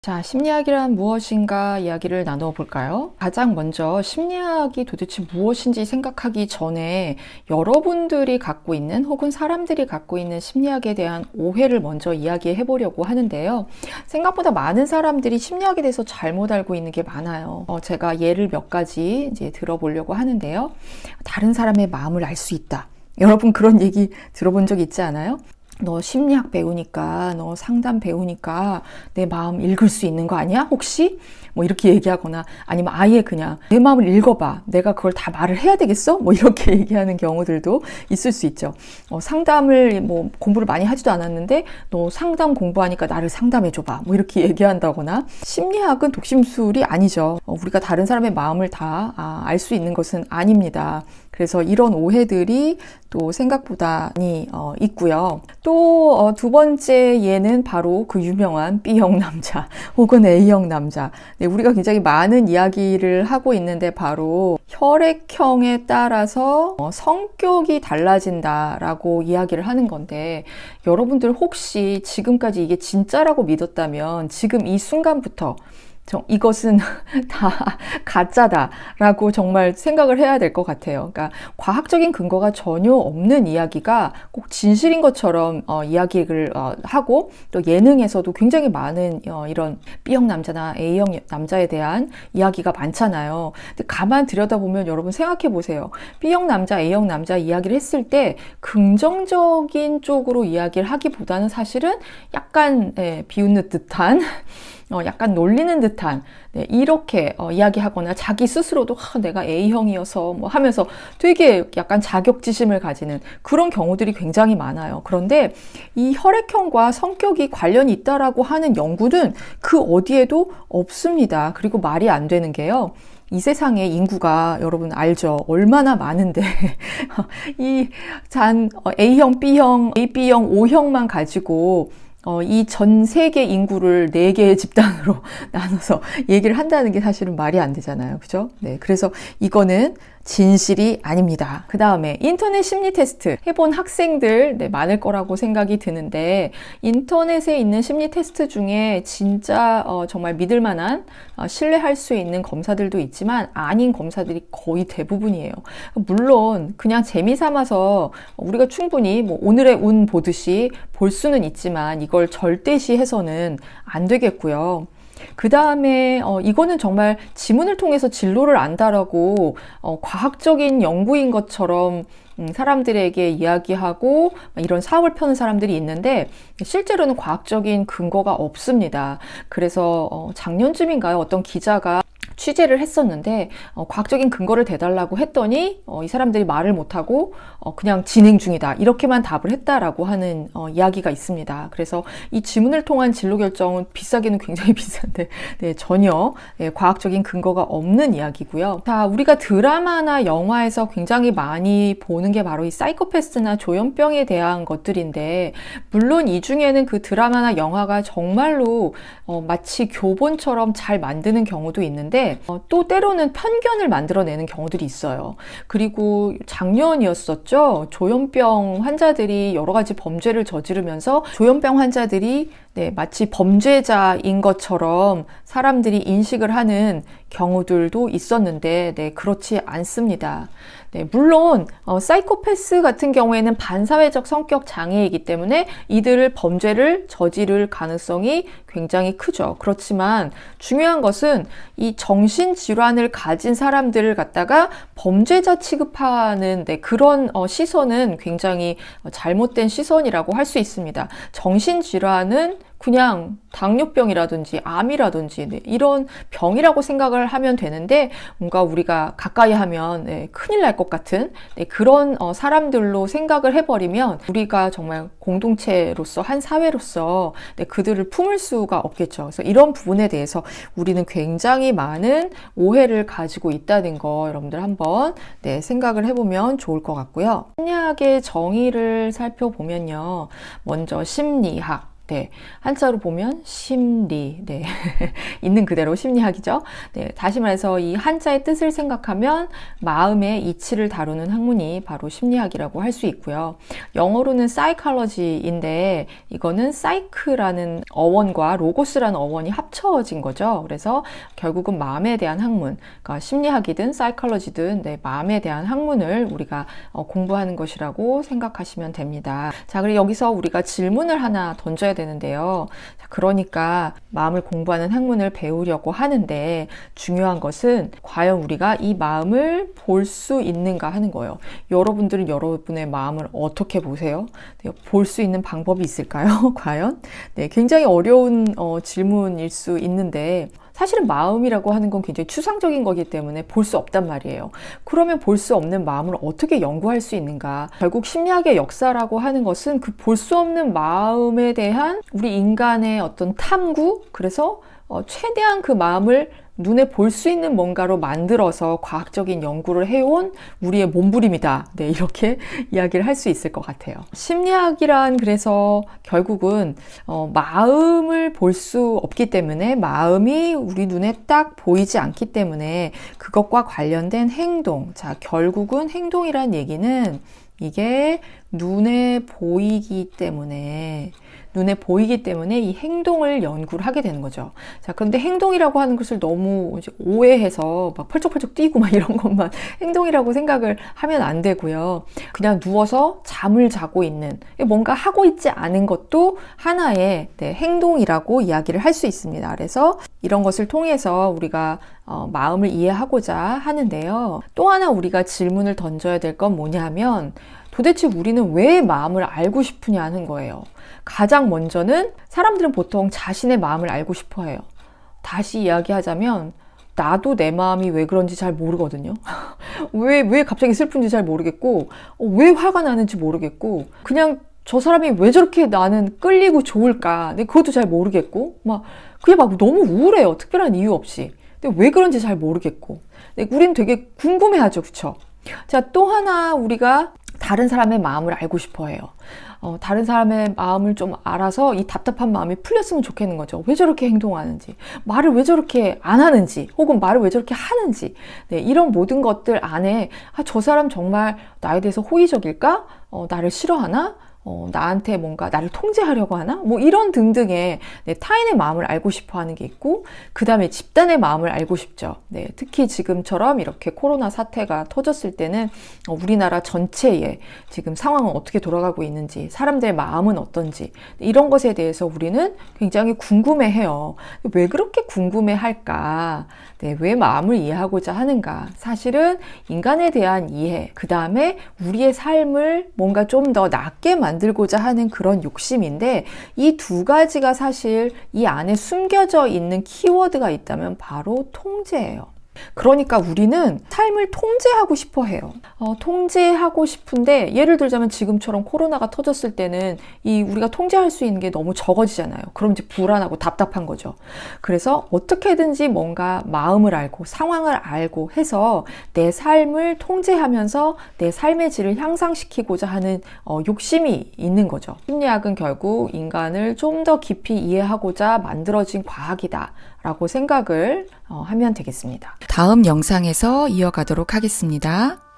자, 심리학이란 무엇인가 이야기를 나누어 볼까요? 가장 먼저 심리학이 도대체 무엇인지 생각하기 전에 여러분들이 갖고 있는 혹은 사람들이 갖고 있는 심리학에 대한 오해를 먼저 이야기해 보려고 하는데요. 생각보다 많은 사람들이 심리학에 대해서 잘못 알고 있는 게 많아요. 제가 예를 몇 가지 이제 들어보려고 하는데요. 다른 사람의 마음을 알 수 있다. 여러분 그런 얘기 들어본 적 있지 않아요? 너 심리학 배우니까, 너 상담 배우니까 내 마음 읽을 수 있는 거 아니야? 혹시? 뭐 이렇게 얘기하거나 아니면 아예 그냥 내 마음을 읽어봐. 내가 그걸 다 말을 해야 되겠어? 뭐 이렇게 얘기하는 경우들도 있을 수 있죠. 상담을 뭐 공부를 많이 하지도 않았는데 너 상담 공부하니까 나를 상담해줘봐. 뭐 이렇게 얘기한다거나. 심리학은 독심술이 아니죠. 우리가 다른 사람의 마음을 다 알 수 있는 것은 아닙니다. 그래서 이런 오해들이 또 생각보다 많이 있고요. 또 두 번째 예는 바로 그 유명한 B형 남자 혹은 A형 남자. 네, 우리가 굉장히 많은 이야기를 하고 있는데 바로 혈액형에 따라서 성격이 달라진다라고 이야기를 하는 건데 여러분들 혹시 지금까지 이게 진짜라고 믿었다면 지금 이 순간부터 이것은 다 가짜다라고 정말 생각을 해야 될 것 같아요. 그러니까 과학적인 근거가 전혀 없는 이야기가 꼭 진실인 것처럼 이야기를 하고 또 예능에서도 굉장히 많은 이런 B형 남자나 A형 남자에 대한 이야기가 많잖아요. 근데 가만 들여다보면 여러분 생각해 보세요. B형 남자, A형 남자 이야기를 했을 때 긍정적인 쪽으로 이야기를 하기보다는 사실은 약간 비웃는 듯한 약간 놀리는 듯한 이렇게 이야기하거나 자기 스스로도 내가 A형이어서 뭐 하면서 되게 약간 자격지심을 가지는 그런 경우들이 굉장히 많아요. 그런데 이 혈액형과 성격이 관련이 있다라고 하는 연구는 그 어디에도 없습니다. 그리고 말이 안 되는 게요. 이 세상에 인구가 여러분 알죠? 얼마나 많은데 이 A형, B형, AB형, O형만 가지고 이 전 세계 인구를 4개의 집단으로 나눠서 얘기를 한다는 게 사실은 말이 안 되잖아요. 그죠? 네. 그래서 이거는 진실이 아닙니다. 그 다음에 인터넷 심리 테스트 해본 학생들 많을 거라고 생각이 드는데 인터넷에 있는 심리 테스트 중에 진짜 정말 믿을 만한 신뢰할 수 있는 검사들도 있지만 아닌 검사들이 거의 대부분이에요. 물론 그냥 재미삼아서 우리가 충분히 뭐 오늘의 운 보듯이 볼 수는 있지만 이걸 절대시해서는 안 되겠고요. 그 다음에 이거는 정말 지문을 통해서 진로를 안다라고 과학적인 연구인 것처럼 사람들에게 이야기하고 이런 사업을 펴는 사람들이 있는데 실제로는 과학적인 근거가 없습니다. 그래서 작년쯤인가요? 어떤 기자가 취재를 했었는데 과학적인 근거를 대달라고 했더니 이 사람들이 말을 못하고 그냥 진행 중이다 이렇게만 답을 했다라고 하는 이야기가 있습니다. 그래서 이 지문을 통한 진로 결정은 비싸기는 굉장히 비싼데 전혀 과학적인 근거가 없는 이야기고요. 자, 우리가 드라마나 영화에서 굉장히 많이 보는 게 바로 이 사이코패스나 조현병에 대한 것들인데 물론 이 중에는 그 드라마나 영화가 정말로 마치 교본처럼 잘 만드는 경우도 있는데 또 때로는 편견을 만들어내는 경우들이 있어요. 그리고 작년이었었죠. 조현병 환자들이 여러 가지 범죄를 저지르면서 조현병 환자들이 마치 범죄자인 것처럼 사람들이 인식을 하는 경우들도 있었는데 그렇지 않습니다. 물론 사이코패스 같은 경우에는 반사회적 성격 장애이기 때문에 이들을 범죄를 저지를 가능성이 굉장히 크죠. 그렇지만 중요한 것은 이 정신질환을 가진 사람들을 갖다가 범죄자 취급하는 그런 시선은 굉장히 잘못된 시선이라고 할 수 있습니다. 정신질환은 그냥 당뇨병이라든지 암이라든지 이런 병이라고 생각을 하면 되는데 뭔가 우리가 가까이 하면 큰일 날 것 같은 그런 사람들로 생각을 해버리면 우리가 정말 공동체로서 한 사회로서 그들을 품을 수가 없겠죠. 그래서 이런 부분에 대해서 우리는 굉장히 많은 오해를 가지고 있다는 거 여러분들 한번 생각을 해보면 좋을 것 같고요. 심리학의 정의를 살펴보면요. 먼저 심리학 네, 한자로 보면 심리, 네, 있는 그대로 심리학이죠. 네, 다시 말해서 이 한자의 뜻을 생각하면 마음의 이치를 다루는 학문이 바로 심리학이라고 할 수 있고요. 영어로는 psychology인데 이거는 psych라는 어원과 logos라는 어원이 합쳐진 거죠. 그래서 결국은 마음에 대한 학문, 그러니까 심리학이든 psychology든 네, 마음에 대한 학문을 우리가 공부하는 것이라고 생각하시면 됩니다. 자, 그리고 여기서 우리가 질문을 하나 던져야 되는데요. 그러니까 마음을 공부하는 학문을 배우려고 하는데 중요한 것은 과연 우리가 이 마음을 볼 수 있는가 하는 거예요. 여러분들은 여러분의 마음을 어떻게 보세요? 네, 볼 수 있는 방법이 있을까요? 과연? 네, 굉장히 어려운 질문일 수 있는데 사실은 마음이라고 하는 건 굉장히 추상적인 거기 때문에 볼 수 없단 말이에요. 그러면 볼 수 없는 마음을 어떻게 연구할 수 있는가? 결국 심리학의 역사라고 하는 것은 그 볼 수 없는 마음에 대한 우리 인간의 어떤 탐구, 그래서 최대한 그 마음을 눈에 볼 수 있는 뭔가로 만들어서 과학적인 연구를 해온 우리의 몸부림이다. 네, 이렇게 이야기를 할 수 있을 것 같아요. 심리학이란 그래서 결국은 마음을 볼 수 없기 때문에 마음이 우리 눈에 딱 보이지 않기 때문에 그것과 관련된 행동, 자, 결국은 행동이란 얘기는 이게 눈에 보이기 때문에 이 행동을 연구를 하게 되는 거죠. 자, 그런데 행동이라고 하는 것을 너무 이제 오해해서 막 펄쩍펄쩍 뛰고 막 이런 것만 행동이라고 생각을 하면 안 되고요. 그냥 누워서 잠을 자고 있는, 뭔가 하고 있지 않은 것도 하나의 네, 행동이라고 이야기를 할 수 있습니다. 그래서 이런 것을 통해서 우리가 마음을 이해하고자 하는데요. 또 하나 우리가 질문을 던져야 될 건 뭐냐면 도대체 우리는 왜 마음을 알고 싶으냐는 거예요. 가장 먼저는 사람들은 보통 자신의 마음을 알고 싶어 해요. 다시 이야기하자면 나도 내 마음이 왜 그런지 잘 모르거든요. 왜 갑자기 슬픈지 잘 모르겠고 왜 화가 나는지 모르겠고 그냥 저 사람이 왜 저렇게 나는 끌리고 좋을까? 근데 그것도 잘 모르겠고 그냥 막 너무 우울해요. 특별한 이유 없이. 근데 왜 그런지 잘 모르겠고. 근데 우린 되게 궁금해하죠. 그쵸? 자, 또 하나 우리가 다른 사람의 마음을 알고 싶어 해요. 다른 사람의 마음을 좀 알아서 이 답답한 마음이 풀렸으면 좋겠는 거죠. 왜 저렇게 행동하는지, 말을 왜 저렇게 안 하는지, 혹은 말을 왜 저렇게 하는지. 네, 이런 모든 것들 안에 저 사람 정말 나에 대해서 호의적일까? 나를 싫어하나? 나한테 뭔가 나를 통제하려고 하나? 이런 등등의 네, 타인의 마음을 알고 싶어 하는 게 있고, 그 다음에 집단의 마음을 알고 싶죠. 네, 특히 지금처럼 이렇게 코로나 사태가 터졌을 때는 우리나라 전체의 지금 상황은 어떻게 돌아가고 있는지, 사람들의 마음은 어떤지, 이런 것에 대해서 우리는 굉장히 궁금해 해요. 왜 그렇게 궁금해 할까? 네, 왜 마음을 이해하고자 하는가? 사실은 인간에 대한 이해, 그 다음에 우리의 삶을 뭔가 좀 더 낫게 만들고자 하는 그런 욕심인데, 이 두 가지가 사실 이 안에 숨겨져 있는 키워드가 있다면 바로 통제예요. 그러니까 우리는 삶을 통제하고 싶어 해요. 통제하고 싶은데 예를 들자면 지금처럼 코로나가 터졌을 때는 우리가 통제할 수 있는 게 너무 적어지잖아요. 그럼 이제 불안하고 답답한 거죠. 그래서 어떻게든지 뭔가 마음을 알고 상황을 알고 해서 내 삶을 통제하면서 내 삶의 질을 향상시키고자 하는 욕심이 있는 거죠. 심리학은 결국 인간을 좀 더 깊이 이해하고자 만들어진 과학이다 라고 생각을 하면 되겠습니다. 다음 영상에서 이어가도록 하겠습니다.